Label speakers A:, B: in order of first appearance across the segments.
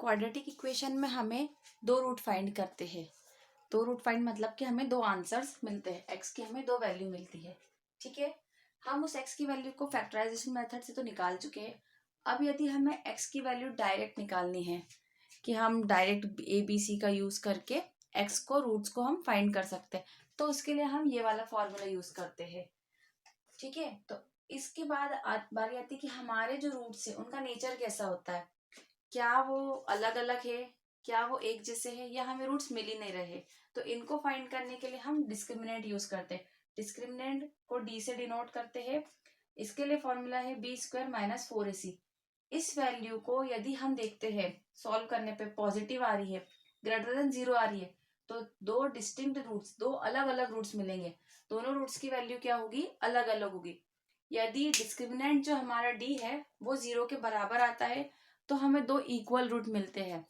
A: Quadratic equation में हमें दो रूट फाइंड करते हैं। दो रूट फाइंड मतलब कि हमें दो आंसर्स मिलते हैं, एक्स की हमें दो वैल्यू मिलती है। ठीक है, हम उस एक्स की वैल्यू को फैक्टराइजेशन मेथड से तो निकाल चुके हैं। अब यदि हमें एक्स की वैल्यू डायरेक्ट निकालनी है कि हम डायरेक्ट ए बी सी का यूज करके एक्स को रूट्स को हम फाइंड कर सकते हैं, तो उसके लिए हम ये वाला फॉर्मूला यूज करते हैं। ठीक है, तो इसके बाद बारी आती है कि हमारे जो रूट्स है उनका नेचर कैसा होता है, क्या वो अलग अलग है, क्या वो एक जैसे है, या हमें रूट्स मिल ही नहीं रहे। तो इनको फाइंड करने के लिए हम डिस्क्रिमिनेंट यूज करते हैं। डिस्क्रिमिनेंट को डी से डिनोट करते हैं। इसके लिए फॉर्मूला है बी स्क्वायर माइनस 4ac। इस वैल्यू को यदि हम देखते हैं सॉल्व करने पे पॉजिटिव आ रही है, ग्रेटर देन 0 आ रही है, तो दो डिस्टिंक्ट रूट्स, दो अलग अलग रूट्स मिलेंगे। दोनों रूट्स की वैल्यू क्या होगी, अलग अलग होगी। यदि डिस्क्रिमिनेंट जो हमारा डी है वो 0 के बराबर आता है तो हमें दो इक्वल रूट मिलते हैं,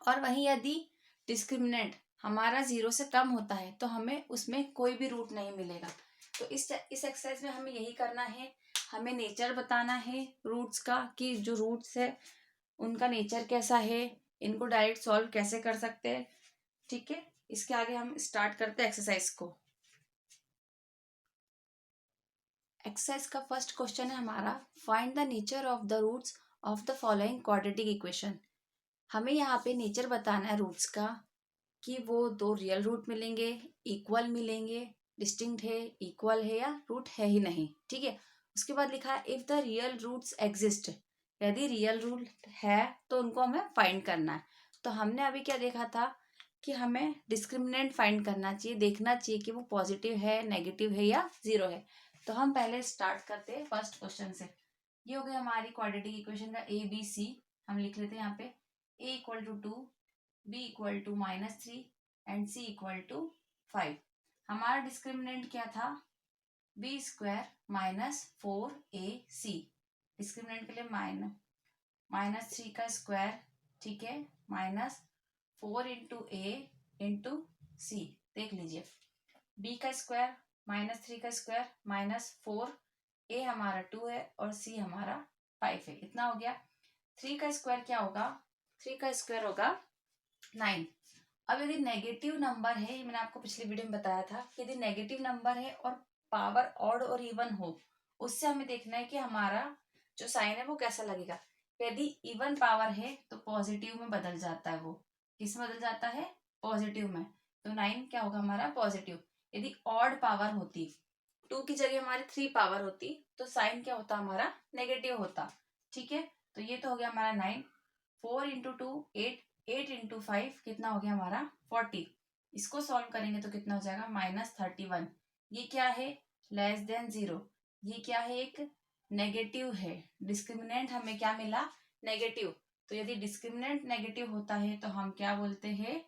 A: और वहीं यदि डिस्क्रिमिनेंट हमारा 0 से कम होता है तो हमें उसमें कोई भी रूट नहीं मिलेगा। तो इस एक्सरसाइज में हमें यही करना है, हमें नेचर बताना है रूट्स का कि जो रूट्स है उनका नेचर कैसा है, इनको डायरेक्ट सॉल्व कैसे कर सकते हैं। ठीक है, इसके आगे हम स्टार्ट करते हैं एक्सरसाइज को। एक्सरसाइज का फर्स्ट क्वेश्चन है हमारा, find the nature of the roots of the following quadratic equation. हमें यहाँ पे नेचर बताना है रूट्स का कि वो दो रियल रूट मिलेंगे, इक्वल मिलेंगे, डिस्टिंक्ट है, इक्वल है, या रूट है ही नहीं। ठीक है, उसके बाद लिखा है if the real roots exist. यदि रियल रूट है तो उनको हमें फाइंड करना है। तो हमने अभी क्या देखा था कि हमें डिस्क्रिमिनेंट फाइंड करना चाहिए, देखना चाहिए कि वो पॉजिटिव है, नेगेटिव है, या 0 है। तो हम पहले स्टार्ट करते हैं फर्स्ट क्वेश्चन से। ये हो गया हमारी क्वाड्रेटिक इक्वेशन का ए बी सी। हम लिख लेते हैं यहाँ पे a equal to 2, b equal to -3 and c equal to 5। हमारा डिस्क्रिमिनेंट क्या था, b square minus 4ac। Discriminant के लिए -3 का स्क्वायर, ठीक है, -4 इंटू ए इंटू सी। देख लीजिए, b का स्क्वायर -3 का स्क्वायर -4, a हमारा 2 है और c हमारा 5 है। इतना हो गया। 3 का स्क्वायर क्या होगा, 3 का स्क्वायर होगा 9। अब यदि नेगेटिव नंबर है, ये मैंने आपको पिछली वीडियो में बताया था, यदि नेगेटिव नंबर है और पावर ऑड और इवन हो, उससे हमें देखना है कि हमारा जो साइन है वो कैसा लगेगा। यदि इवन पावर है तो पॉजिटिव में बदल जाता है, वो किस में बदल जाता है, पॉजिटिव में। तो 9 क्या होगा हमारा, पॉजिटिव। यदि ऑड पावर होती, 2 की जगह हमारी 3 पावर होती, तो साइन क्या होता, हमारा नेगेटिव होता। ठीक है, तो ये तो हो गया हमारा 9। 4 इंटू 2 8, 8 इंटू 5 कितना हो गया हमारा 40। इसको सॉल्व करेंगे तो कितना हो जाएगा -31। ये क्या है, लेस देन 0। ये क्या है, एक नेगेटिव है। डिस्क्रिमिनेंट हमें क्या मिला, नेगेटिव। तो यदि डिस्क्रिमिनेंट नेगेटिव होता है तो हम क्या बोलते हैं,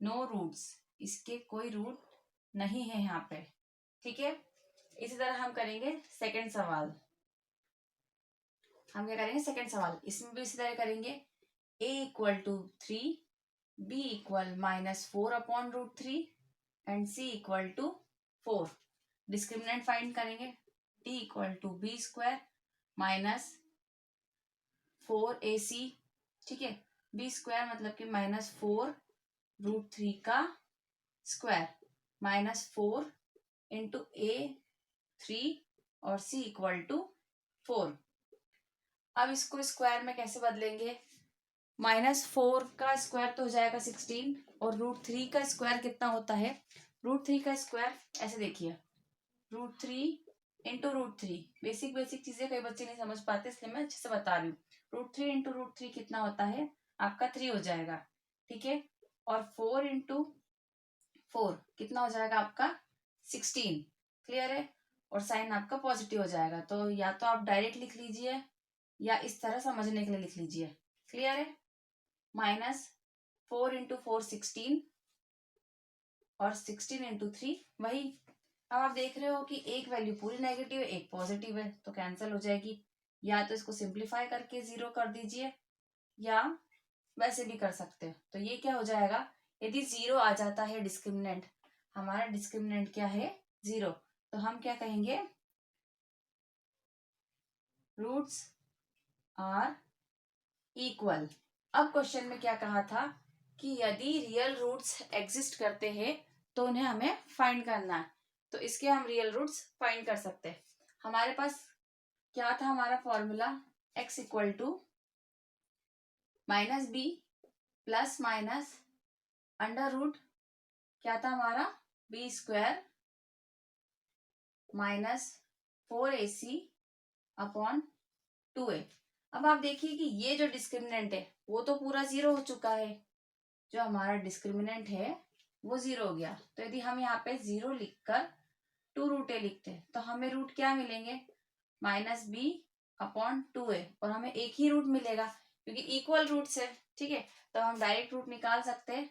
A: नो रूट्स, इसके कोई रूट नहीं है यहाँ पे। ठीक है, इसी तरह हम करेंगे सेकंड सवाल। हम क्या करेंगे, सेकंड सवाल, इसमें भी इसी तरह करेंगे। a equal to 3, b equal -4/√3 and c equal to 4। Discriminant find करेंगे। d equal to b square -4ac। ठीक है, b स्क्वायर मतलब कि -4√3 का स्क्वायर -4 इंटू a 3 और c इक्वल टू 4। अब इसको स्क्वायर में कैसे बदलेंगे, -4 का स्क्वायर तो हो जाएगा 16, और √3 का स्क्वायर कितना होता है, √3 का स्क्वायर ऐसे देखिए, √3 इंटू √3। बेसिक बेसिक चीजें कई बच्चे नहीं समझ पाते, इसलिए मैं अच्छे से बता रही हूँ। √3 इंटू √3 कितना होता है, आपका 3 हो जाएगा। ठीक है, और 4 इंटू 4 कितना हो जाएगा आपका 16। क्लियर है, और साइन आपका पॉजिटिव हो जाएगा। तो या तो आप डायरेक्ट लिख लीजिए या इस तरह समझने के लिए लिख लीजिए। क्लियर है, -4 इंटू 4 16 और 16 इंटू 3 वही। अब आप देख रहे हो कि एक वैल्यू पूरी नेगेटिव है, एक पॉजिटिव है, तो कैंसिल हो जाएगी। या तो इसको सिंप्लीफाई करके 0 कर दीजिए, या वैसे भी कर सकते हो। तो ये क्या हो जाएगा, यदि 0 आ जाता है डिस्क्रिमिनेंट, हमारा डिस्क्रिमिनेंट क्या है, 0, तो हम क्या कहेंगे, रूट्स आर इक्वल। अब क्वेश्चन में क्या कहा था कि यदि रियल रूट्स एग्जिस्ट करते हैं तो उन्हें हमें फाइंड करना है। तो इसके हम रियल रूट्स फाइंड कर सकते हैं। हमारे पास क्या था हमारा formula, x equal to minus B plus minus under root क्या था हमारा B square minus 4ac upon 2a। अब आप देखिए कि ये जो डिस्क्रिमिनेंट है वो तो पूरा जीरो हो चुका है, जो हमारा डिस्क्रिमिनेंट है वो जीरो हो गया। तो यदि हम यहाँ पे जीरो लिखकर 2√a लिखते हैं तो हमें रूट क्या मिलेंगे, माइनस बी अपॉन 2a, और हमें एक ही रूट मिलेगा क्योंकि इक्वल रूट्स है। ठीक है, तो हम डायरेक्ट रूट निकाल सकते हैं।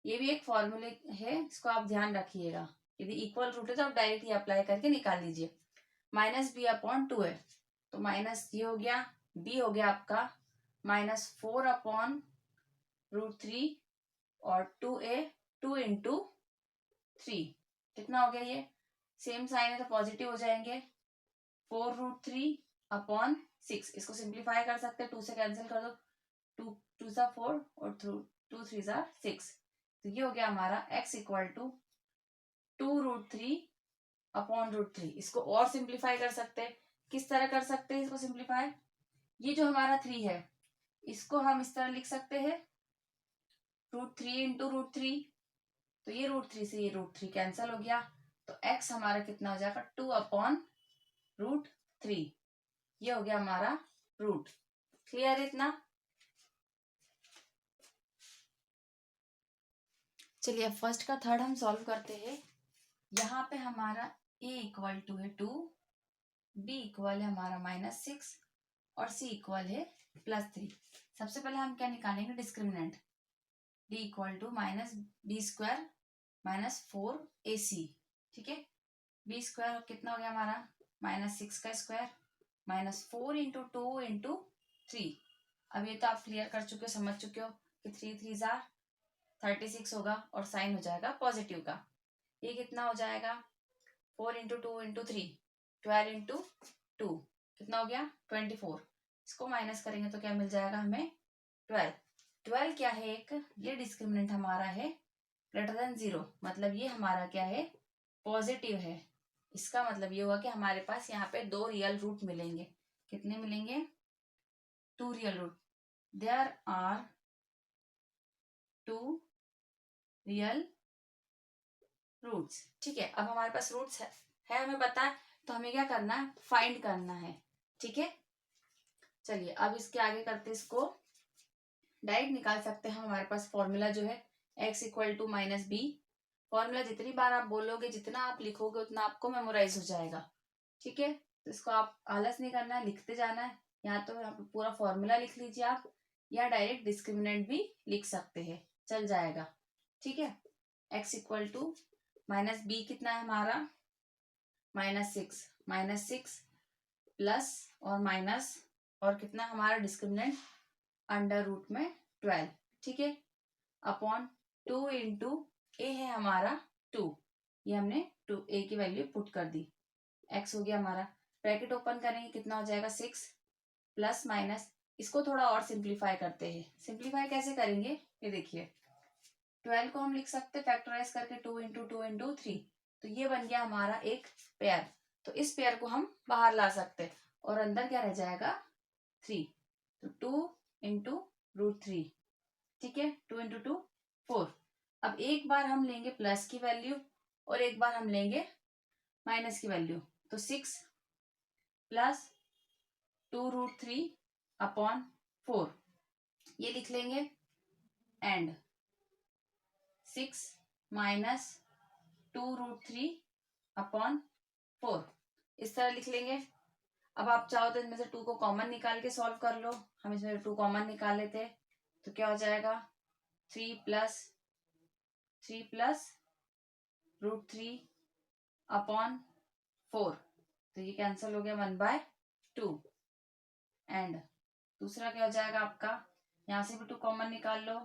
A: ये भी एक फॉर्मूले है, इसको आप ध्यान रखिएगा। यदि इक्वल रूट है तो आप डायरेक्ट ही अप्लाई करके निकाल लीजिए। माइनस बी अपॉन 2a, तो माइनस ये हो गया, बी हो गया आपका माइनस 4 अपॉन √3 और 2a 2 इंटू 3, कितना हो गया, ये सेम साइन है तो पॉजिटिव हो जाएंगे। 4√3 अपॉन 6, इसको सिंप्लीफाई कर सकते हैं, 2 से कैंसिल कर दो, 2 2 सा 4 और 2 3 सा 6। तो ये हो गया हमारा x इक्वल टू 2√3 अपॉन √3। इसको और सिंप्लीफाई कर सकते हैं। किस तरह कर सकते हैं इसको सिंप्लीफाई, ये जो हमारा 3 है इसको हम इस तरह लिख सकते हैं √3 इंटू √3, तो ये √3 से ये √3 कैंसिल हो गया, तो x हमारा कितना हो जाएगा 2 अपॉन √3। ये हो गया हमारा रूट। क्लियर है इतना। चलिए अब फर्स्ट का थर्ड हम सॉल्व करते हैं। यहाँ पे हमारा a इक्वल टू है 2, b इक्वल है हमारा -6 और c इक्वल है +3। सबसे पहले हम क्या निकालेंगे, discriminant, d equal to minus B square minus 4ac। ठीक है, बी स्क्वायर कितना हो गया हमारा -6 का स्क्वायर माइनस 4 इंटू 2 इंटू 3। अब ये तो आप क्लियर कर चुके हो, समझ चुके हो कि 3 3 जार 36 होगा और साइन हो जाएगा पॉजिटिव का। ये कितना हो जाएगा 4 इंटू 2 इंटू 3, 12 इंटू 2 कितना हो गया 24। इसको माइनस करेंगे तो क्या मिल जाएगा हमें 12। 12 क्या है, एक ये डिस्क्रिमिनेंट हमारा है ग्रेटर देन 0, मतलब ये हमारा क्या है पॉजिटिव है। इसका मतलब ये हुआ कि हमारे पास यहाँ पे 2 रियल रूट मिलेंगे। कितने मिलेंगे, 2 real root. There are 2 real roots. ठीक है, अब हमारे पास रूट्स है हमें पता है, तो हमें क्या करना है, फाइंड करना है। ठीक है, चलिए अब इसके आगे करते इसको डायरेक्ट निकाल सकते हैं। हमारे पास फॉर्मूला जो है x equal to minus B. Formula जितनी बार आप बोलोगे, जितना आप लिखोगे उतना आपको मेमोराइज हो जाएगा। ठीक है, तो इसको आप आलस नहीं करना है, लिखते जाना है। यहाँ तो यहाँ पे पूरा फॉर्मूला लिख लीजिए आप, या डायरेक्ट डिस्क्रिमिनेंट भी लिख सकते हैं, चल जाएगा। ठीक है, x equal to minus B कितना है हमारा -6 प्लस और माइनस और कितना हमारा डिस्क्रिमिनेंट अंडर रूट में 12। ठीक है, अपॉन 2 इंटू ए है हमारा 2, ये हमने 2a की वैल्यू पुट कर दी। x हो गया हमारा, ब्रैकेट ओपन करेंगे कितना हो जाएगा 6 प्लस माइनस, इसको थोड़ा और सिंप्लीफाई करते हैं। सिंप्लीफाई कैसे करेंगे, ये देखिए 12 को हम लिख सकते हैं फैक्टराइज करके 2 इंटू 2 इंटू 3, तो ये बन गया हमारा एक पेयर। तो इस पेयर को हम बाहर ला सकते हैं और अंदर क्या रह जाएगा 3, तो 2 इंटू √3। ठीक है, 2 इंटू 2 4। अब एक बार हम लेंगे प्लस की वैल्यू और एक बार हम लेंगे माइनस की वैल्यू, तो 6 प्लस 2√3 अपॉन 4 ये लिख लेंगे, एंड 6 माइनस 2√3 अपॉन 4 इस तरह लिख लेंगे। अब आप चाहो तो इनमें से 2 को कॉमन निकाल के सॉल्व कर लो। हम इसमें 2 कॉमन निकाल लेते हैं, तो क्या हो जाएगा 3 प्लस √3 अपॉन 4, तो ये कैंसिल हो गया 1/2। एंड दूसरा क्या हो जाएगा आपका, यहां से भी 2 कॉमन निकाल लो,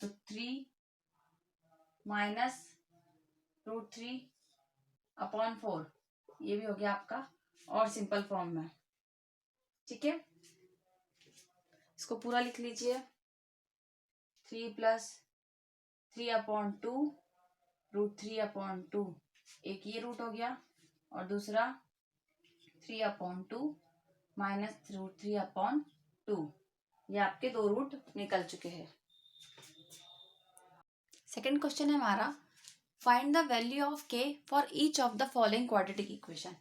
A: तो 3 माइनस √3 अपॉन 4, ये भी हो गया आपका और सिंपल फॉर्म में। ठीक है, इसको पूरा लिख लीजिए। 3 प्लस 3/2 √3/2, एक ये रूट हो गया और दूसरा 3/2 माइनस √3/2। ये आपके दो रूट निकल चुके हैं। सेकेंड क्वेश्चन है हमारा, फाइंड द वैल्यू ऑफ के for each of the following quadratic equation.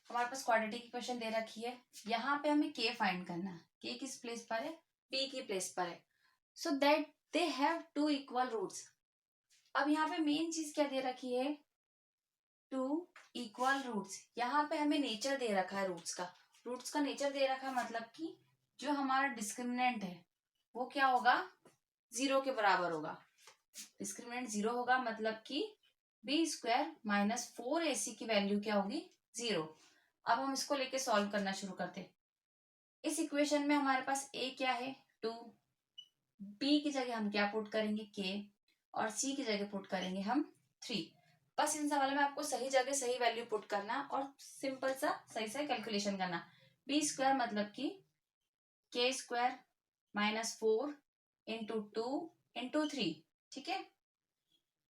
A: हमारे पास क्वाड्रेटिक इक्वेशन दे रखी है, यहाँ पे हमें के फाइंड करना है। के किस प्लेस पर है? पी की प्लेस पर है। So that they have two equal roots. अब यहाँ पे मेन चीज क्या दे रखी है? Two equal roots. यहाँ पे हमें नेचर दे रखा है रूट्स का। रूट्स का नेचर दे रखा है मतलब कि जो हमारा डिस्क्रिमिनेंट है वो क्या होगा? 0 के बराबर होगा। डिस्क्रिमिनेंट 0 होगा मतलब कि b² माइनस 4ac की वैल्यू क्या होगी? 0। अब हम इसको लेके सॉल्व करना शुरू करते। इस इक्वेशन में हमारे पास a क्या है? 2। b की जगह हम क्या पुट करेंगे? k। और c की जगह पुट करेंगे हम 3। बस इन सवालों में आपको सही जगह सही वैल्यू पुट करना और सिंपल सा सही से कैलकुलेशन करना। b² मतलब कि k² माइनस 4 इंटू 2 इंटू 3, ठीक है।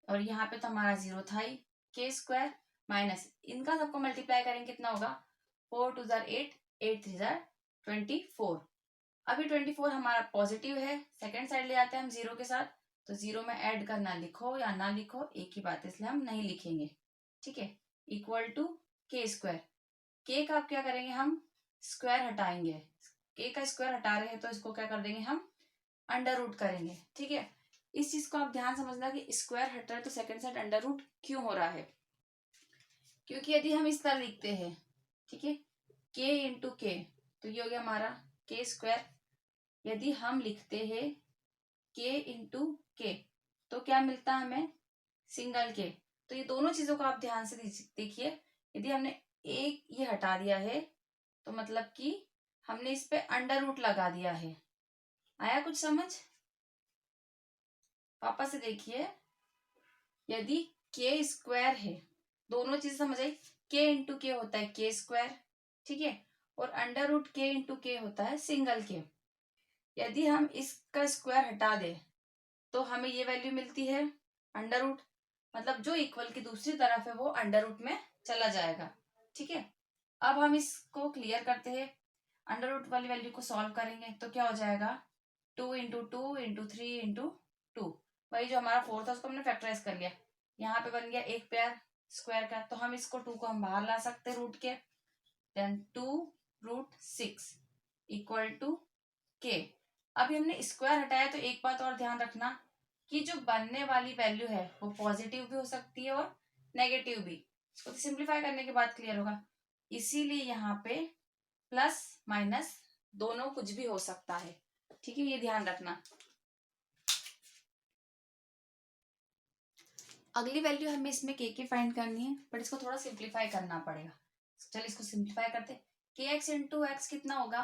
A: और यहाँ पे तो हमारा 0 था ही। k² माइनस इनका सबको मल्टीप्लाई करेंगे कितना होगा? 4 2 जार 8, 8 3 जार 24। अभी 24 हमारा पॉजिटिव है, सेकेंड साइड ले आते हैं हम 0 के साथ, तो 0 में ऐड करना लिखो या ना लिखो एक ही बात है, इसलिए हम नहीं लिखेंगे, ठीक है। Equal to k²। के का क्या करेंगे? हम स्क्वायर हटाएंगे। के का स्क्वायर हटा रहे हैं तो इसको क्या कर देंगे? हम अंडर रूट करेंगे, ठीक है। इस चीज को आप ध्यान समझना कि स्क्वायर हट रहा है तो सेकंड साइड अंडर रूट क्यों हो रहा है? क्योंकि यदि हम इस तरह लिखते हैं, ठीक है, के इंटू के, तो ये हो गया हमारा k²। यदि हम लिखते हैं के इंटू के तो क्या मिलता है हमें? सिंगल के। तो ये दोनों चीजों को आप ध्यान से देखिए। यदि हमने एक ये हटा दिया है तो मतलब कि हमने इस पे अंडर रूट लगा दिया है। आया कुछ समझ? पापा से देखिए, यदि k² है, दोनों चीज समझ आई। के इंटू के होता है k², ठीक है, और अंडर रूट के इंटू के होता है सिंगल के। यदि हम इसका स्क्वायर हटा दे तो हमें ये वैल्यू मिलती है अंडर रूट, मतलब जो इक्वल की दूसरी तरफ है वो अंडर रूट में चला जाएगा, ठीक है। अब हम इसको क्लियर करते हैं। अंडर रूट वाली वैल्यू को सॉल्व करेंगे तो क्या हो जाएगा? 2 इंटू 2 इंटू 3 इंटू 2, वही जो हमारा 4 था उसको हमने फैक्टराइज कर लिया। यहाँ पे बन गया एक पेयर स्क्वायर का, तो हम इसको 2 को हम बाहर ला सकते हैं रूट के। देन 2√6 इक्वल टू के। अभी हमने स्क्वायर हटाया तो एक बात और ध्यान रखना कि जो बनने वाली वैल्यू है वो पॉजिटिव भी हो सकती है और नेगेटिव भी। इसको सिंप्लीफाई करने के बाद क्लियर होगा। इसीलिए यहाँ पे प्लस माइनस दोनों कुछ भी हो सकता है, ठीक है, ये ध्यान रखना। अगली वैल्यू हमें इसमें के की फाइंड करनी है, बट इसको थोड़ा सिंप्लीफाई करना पड़ेगा। चलिए इसको सिंप्लीफाई करते। के एक्स इंटू एक्स कितना होगा?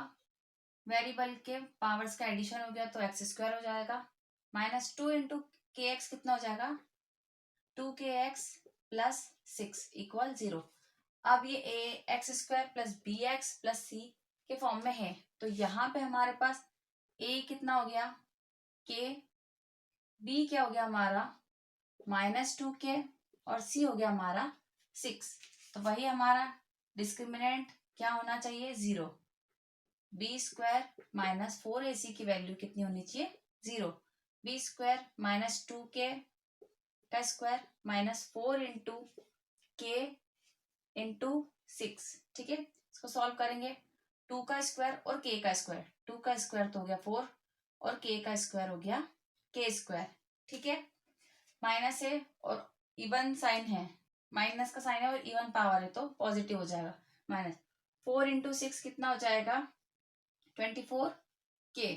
A: वेरिएबल के पावर्स का एडिशन हो गया तो x² हो जाएगा। माइनस 2 इंटू के एक्स कितना हो जाएगा? 2kx plus 6 equal 0। अब ये x² plus bx plus c के फॉर्म में है, तो यहाँ पे हमारे पास a कितना हो गया? k, b क्या हो गया हमारा? -2k, और c हो गया हमारा 6। तो वही हमारा डिस्क्रिमिनेंट क्या होना चाहिए? 0। b² माइनस 4ac की वैल्यू कितनी होनी चाहिए? 0। b² माइनस 2k का स्क्वायर माइनस 4 इंटू के इंटू 6, ठीक है। इसको सॉल्व करेंगे। 2 का स्क्वायर और k का स्क्वायर, 2 का स्क्वायर तो हो गया 4 और k का स्क्वायर हो गया k², ठीक है। माइनस है और इवन साइन है, माइनस का साइन है और इवन पावर है तो पॉजिटिव हो जाएगा। माइनस 4 इंटू 6 कितना हो जाएगा? 24k।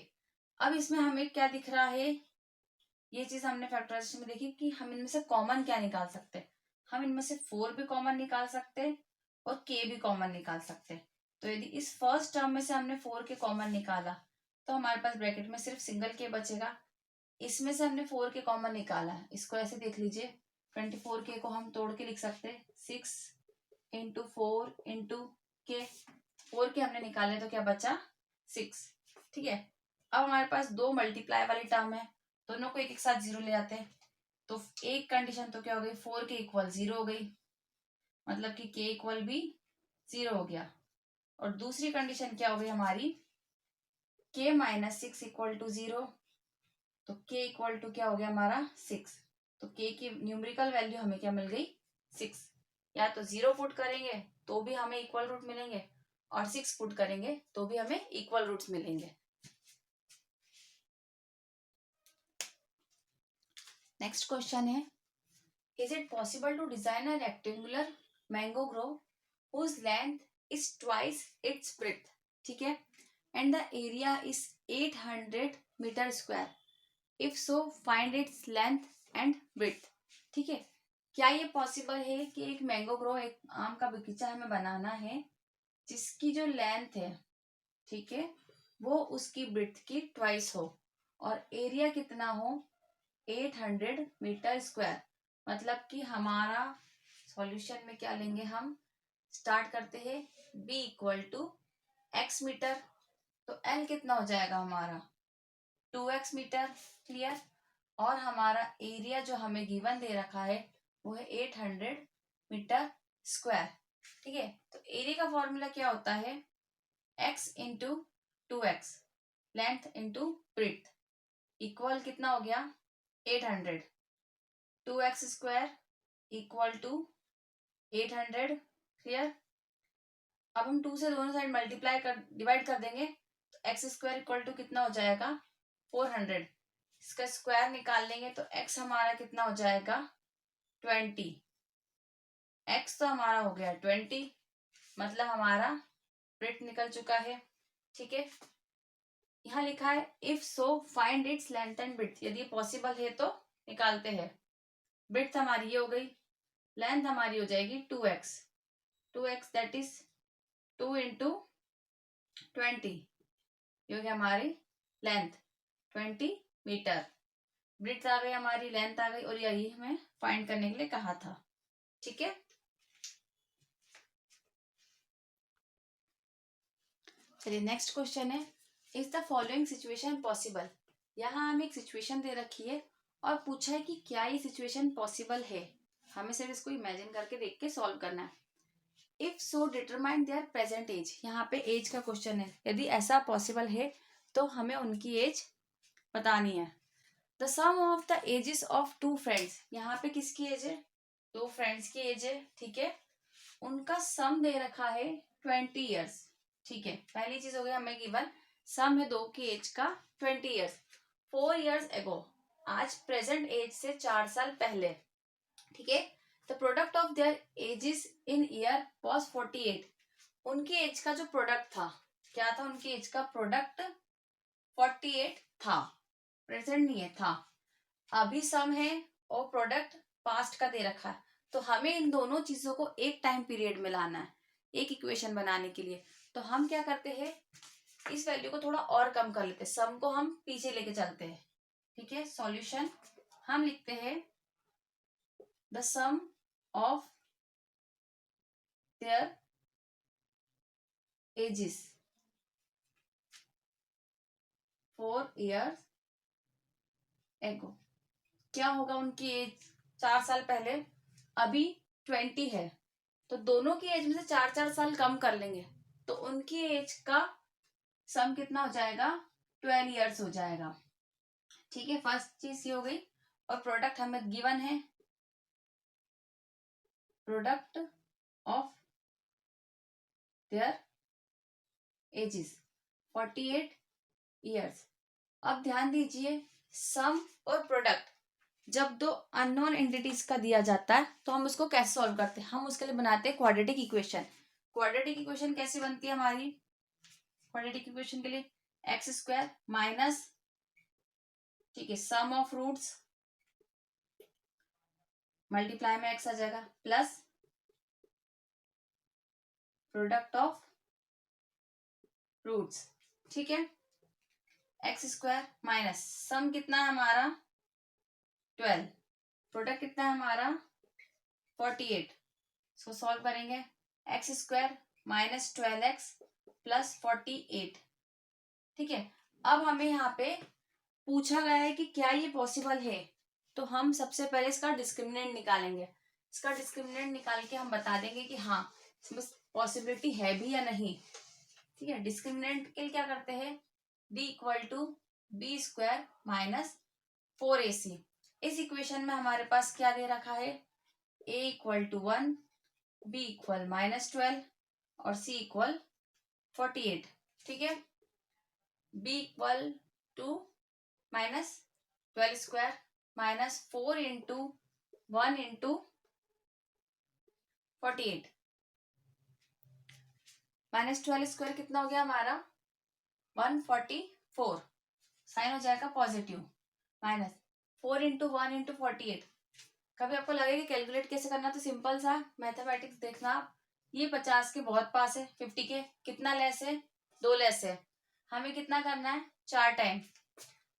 A: अब इसमें हमें क्या दिख रहा है? ये चीज हमने फैक्टराइजेशन में देखी कि हम इनमें से कॉमन क्या निकाल सकते। हम इनमें से 4 भी कॉमन निकाल सकते और k भी कॉमन निकाल सकते। तो यदि इस फर्स्ट टर्म में से हमने 4 के कॉमन निकाला तो हमारे पास ब्रैकेट में सिर्फ सिंगल k बचेगा। इसमें से हमने 4 के कॉमन निकाला, इसको ऐसे देख लीजिए। 24k को हम तोड़ के लिख सकते 6 इंटू 4 इंटू के। 4 के हमने निकाले तो क्या बचा? 6, ठीक है। अब हमारे पास दो मल्टीप्लाई वाली टर्म है दोनों को एक एक साथ 0 ले आते हैं, तो एक कंडीशन तो क्या हो गई, 4 के इक्वल 0 हो गई, मतलब कि k इक्वल भी 0 हो गया। और दूसरी कंडीशन क्या हो गई हमारी, k माइनस 6 इक्वल टू 0, तो k इक्वल टू क्या हो गया हमारा 6, तो k की न्यूमेरिकल वैल्यू हमें क्या मिल गई 6। या तो 0 पुट करेंगे तो भी हमें इक्वल रूट मिलेंगे, और 6 पुट करेंगे तो भी हमें इक्वल रूट्स मिलेंगे। नेक्स्ट क्वेश्चन है, is it possible to design a rectangular mango grove whose length is twice its breadth, ठीक है, and the area is 800 metre square, if so find its length and breadth, ठीक है। क्या ये possible है कि एक मैंगो ग्रो, एक आम का बगीचा हमें बनाना है जिसकी जो लेंथ है, ठीक है, वो उसकी ब्रेड्थ की ट्वाइस हो, और एरिया कितना हो 800 मीटर स्क्वायर। मतलब कि हमारा सॉल्यूशन में क्या लेंगे हम, स्टार्ट करते हैं b equal to X metre, तो l कितना हो जाएगा हमारा 2x मीटर, क्लियर। और हमारा एरिया जो हमें गिवन दे रखा है वो है 800 मीटर स्क्वायर, ठीक है। तो एरिया का फॉर्मूला क्या होता है, x into 2x, length into breadth, equal कितना हो गया 800, 2x square equal to 800, clear. अब हम 2 से दोनों साइड मल्टीप्लाई कर डिवाइड कर देंगे, तो एक्स स्क्वायर इक्वल टू कितना हो जाएगा 400, इसका स्क्वायर निकाल लेंगे तो x हमारा कितना हो जाएगा 20, x तो हमारा हो गया 20, मतलब हमारा ब्रेड्थ निकल चुका है, ठीक है। यहाँ लिखा है if so find its length and breadth, यदि पॉसिबल है तो निकालते हैं। ब्रेड्थ हमारी ये हो गई, लेंथ हमारी हो जाएगी 2x, 2x that is 2 into 20, ये हो गया हमारी लेंथ 20 मीटर, ब्रेड्थ आ गई हमारी, लेंथ आ गई, और यही हमें फाइंड करने के लिए कहा था, ठीक है। चलिए नेक्स्ट क्वेश्चन है, is the following situation possible. यहाँ हमें एक सिचुएशन दे रखी है और पूछा है कि क्या ये सिचुएशन पॉसिबल है, हमें सिर्फ इसको इमेजिन करके देख के सॉल्व करना है। If so determine their present age, यहाँ पे एज का क्वेश्चन है, यदि ऐसा पॉसिबल है तो हमें उनकी एज बतानी है। The sum of the ages of two friends, यहाँ पे किसकी एज है, दो फ्रेंड्स की एज है, ठीक है, उनका सम दे रखा है 20 ईयर्स, ठीक है। पहली चीज हो गई हमें गिवन, सम है दो की एज का 20 ईयर्स, 4 ईयर्स एगो, आज प्रेजेंट एज से 4 साल पहले, ठीक है। The product of their edges in year was 48, उनकी एज का जो प्रोडक्ट था, क्या था उनकी एज का प्रोडक्ट 48 था, प्रेजेंट नहीं है था, अभी सम है और प्रोडक्ट पास्ट का दे रखा है, तो हमें इन दोनों चीजों को एक टाइम पीरियड में लाना है एक इक्वेशन बनाने के लिए। तो हम क्या करते हैं, इस वैल्यू को थोड़ा और कम कर लेते हैं, सम को हम पीछे लेके चलते हैं, ठीक है। सॉल्यूशन हम लिखते हैं the sum of their ages 4 years ago, क्या होगा उनकी एज 4 साल पहले, अभी 20 है, तो दोनों की एज में से 4 साल कम कर लेंगे, तो उनकी एज का सम कितना हो जाएगा 12 ईयर्स हो जाएगा, ठीक है। फर्स्ट चीज ये हो गई, और प्रोडक्ट हमें गिवन है, product of their edges 48 years. अब ध्यान दीजिए, सम और प्रोडक्ट जब दो अननोन एंटिटीज का दिया जाता है तो हम उसको कैसे सॉल्व करते हैं, हम उसके लिए बनाते हैं क्वाड्रेटिक इक्वेशन। क्वाड्रेटिक इक्वेशन कैसे बनती है हमारी, क्वाड्रेटिक इक्वेशन के लिए एक्स स्क्वायर माइनस, ठीक है, सम ऑफ रूट्स, मल्टीप्लाई में एक्स आ जाएगा, प्लस प्रोडक्ट ऑफ रूट्स, ठीक है, एक्स स्क्वायर माइनस सम कितना है हमारा 12, प्रोडक्ट कितना है हमारा 48, इसको सॉल्व करेंगे, x square minus 12x plus 48, ठीक है। अब हमें यहाँ पे पूछा गया है कि क्या ये पॉसिबल है, तो हम सबसे पहले इसका डिस्क्रिमिनेंट निकालेंगे। इसका डिस्क्रिमिनेंट निकाल के हम बता देंगे कि हाँ इसमें पॉसिबिलिटी है भी या नहीं। ठीक है, डिस्क्रिमिनेंट के लिए क्या करते हैं, d equal to B square minus 4ac। इस इक्वेशन में हमारे पास क्या दे रखा है, a equal to 1, b equal -12 और c इक्वल 48। ठीक है, b equal to -12 square -4 into 1 into 48, -12 square कितना हो गया हमारा 144, साइन हो जाएगा पॉजिटिव, -4 इंटू 1 इंटू 48। कभी आपको लगे कि कैलकुलेट कैसे करना, तो सिंपल सा मैथमेटिक्स देखना आप, ये 50 के बहुत पास है, 50 के कितना लेस है, 2 लेस है, हमें कितना करना है 4 टाइम,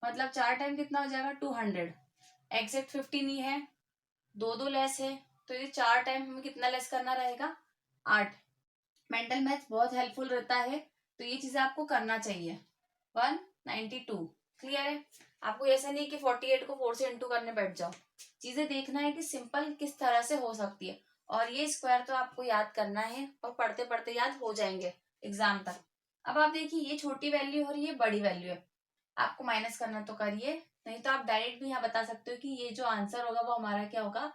A: मतलब 4 टाइम कितना हो जाएगा 200। एग्जैक्ट 50 नहीं है, 2 लेस है, तो ये 4 टाइम हमें कितना लेस करना रहेगा 8। मेंटल मैथ बहुत हेल्पफुल रहता है, तो ये चीजें आपको करना चाहिए। 192 क्लियर है। आपको ऐसा नहीं कि 48 को 4 से इंटू करने बैठ जाओ, चीजें देखना है कि सिंपल किस तरह से हो सकती है, और ये स्क्वायर तो आपको याद करना है और पढ़ते पढ़ते याद हो जाएंगे एग्जाम तक। अब आप देखिए ये छोटी वैल्यू और ये बड़ी वैल्यू है, आपको माइनस करना तो करिए, नहीं तो आप डायरेक्ट भी यहाँ बता सकते हो कि ये जो आंसर होगा वो हमारा क्या होगा,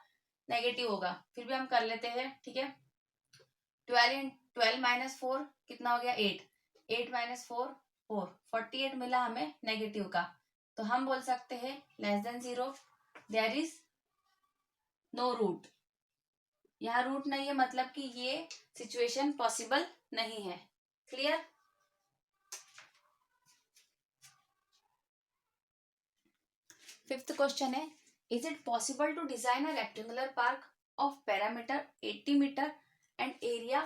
A: नेगेटिव होगा, फिर भी हम कर लेते हैं। ठीक है, 12 माइनस 4 कितना हो गया 8, 8 माइनस 4 4, 48 मिला हमें नेगेटिव का, तो हम बोल सकते हैं less than 0, there is no root. यहाँ रूट नहीं है, मतलब कि ये सिचुएशन पॉसिबल नहीं है। क्लियर। फिफ्थ क्वेश्चन है, is it possible to design a rectangular park of parameter 80 metre and area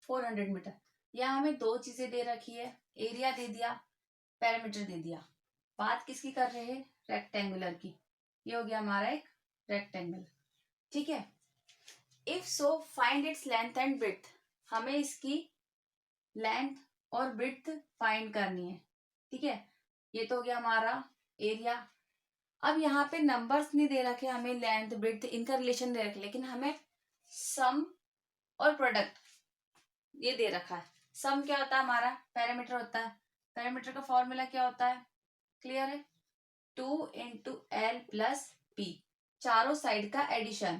A: 400 metre. यहाँ हमें दो चीजें दे रखी है, एरिया दे दिया, पैरामीटर दे दिया। बात किसकी कर रहे हैं, रेक्टेंगुलर की। ये हो गया हमारा एक रेक्टेंगल। ठीक है, if so find its length and breadth. हमें इसकी लेंथ और ब्रेड्थ फाइंड करनी है। ठीक है, ये तो हो गया हमारा एरिया। अब यहाँ पे नंबर्स नहीं दे रखे हमें, लेंथ ब्रेड्थ इनका रिलेशन दे रखे, लेकिन हमें सम और प्रोडक्ट ये दे रखा है। सम क्या होता है हमारा, पैरामीटर होता है, पैरामीटर का फॉर्मूला क्या होता है, क्लियर है, 2 इंटू एल प्लस बी, चारों साइड का एडिशन।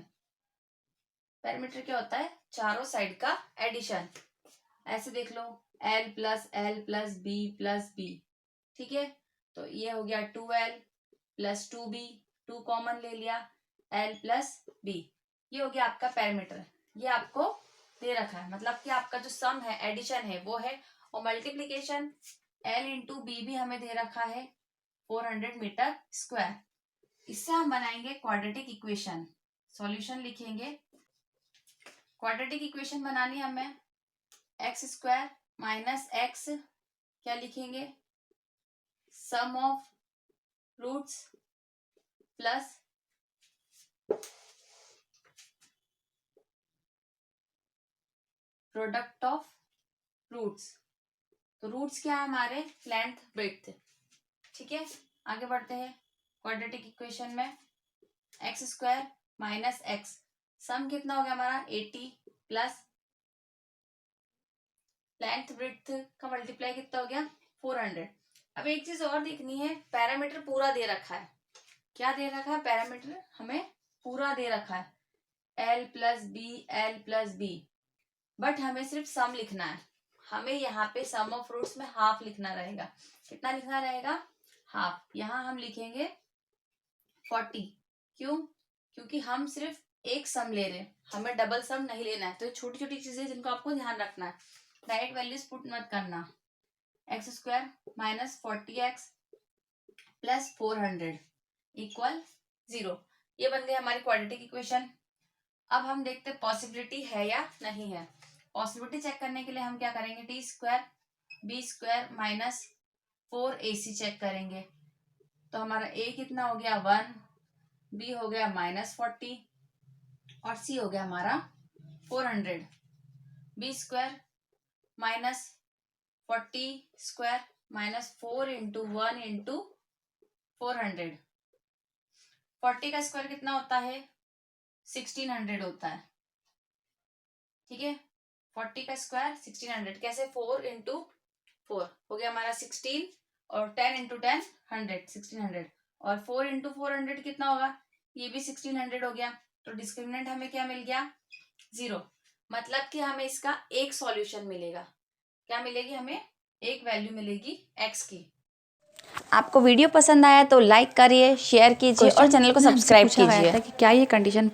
A: पैरामीटर क्या होता है, चारों साइड का एडिशन। ऐसे देख लो, L plus B plus B. ठीक है, तो ये हो गया 2l प्लस 2b, 2 कॉमन ले लिया, l प्लस b, ये हो गया आपका पैरामीटर। ये आपको दे रखा है, मतलब कि आपका जो सम है, एडिशन है वो है, और मल्टीप्लीकेशन l इंटू बी भी हमें दे रखा है 400 मीटर स्क्वायर। इससे हम बनाएंगे क्वाड्रेटिक इक्वेशन। सॉल्यूशन लिखेंगे, क्वाड्रेटिक इक्वेशन बनानी हमें, एक्स स्क्वायर माइनस एक्स, क्या लिखेंगे, sum of roots plus product of roots. तो रूट्स क्या है हमारे, लेंथ ब्रेड्थ। ठीक है, आगे बढ़ते हैं क्वाड्रेटिक इक्वेशन में, एक्स स्क्वायर माइनस एक्स, सम कितना हो गया हमारा 80 प्लस लेंथ ब्रेड्थ का मल्टीप्लाई कितना हो गया 400। अब एक चीज और देखनी है, पैरामीटर पूरा दे रखा है, क्या दे रखा है, पैरामीटर हमें पूरा दे रखा है, एल प्लस बी, बट हमें सिर्फ सम लिखना है। हमें यहाँ पे सम ऑफ रूट्स में हाफ लिखना रहेगा। कितना लिखना रहेगा, हाफ। यहाँ हम लिखेंगे 40, क्यों, क्योंकि हम सिर्फ एक सम ले रहे हैं, हमें डबल सम नहीं लेना है। तो छोटी छोटी चीजें जिनको आपको ध्यान रखना है, डायरेक्ट वैल्यूज पुट मत करना। X square minus 40x plus 400 equal 0, ये बन गई हमारी क्वाड्रेटिक इक्वेशन। अब हम देखते हैं पॉसिबिलिटी है या नहीं है। पॉसिबिलिटी चेक करने के लिए हम क्या करेंगे, T square B square minus 4ac check करेंगे। तो हमारा a कितना हो गया 1, b हो गया -40 और c हो गया हमारा 400। B square -40 square -4 into 1 into 400। 40 का स्क्वायर कितना होता है? 1600 होता है। ठीक है, 40 का स्क्वायर 1600। कैसे? 4 इंटू 4 हो गया हमारा 16, और 10 इंटू 10 100, 1600। और 4 इंटू 400 कितना होगा? ये भी 1600 हो गया। तो डिस्क्रिमिनेंट हमें क्या मिल गया? 0। मतलब कि हमें इसका एक सॉल्यूशन मिलेगा। क्या मिलेगी हमें? एक वैल्यू मिलेगी x की।
B: आपको वीडियो पसंद आया तो लाइक करिए, शेयर कीजिए और चैनल को सब्सक्राइब कीजिए।
A: कि क्या ये कंडीशन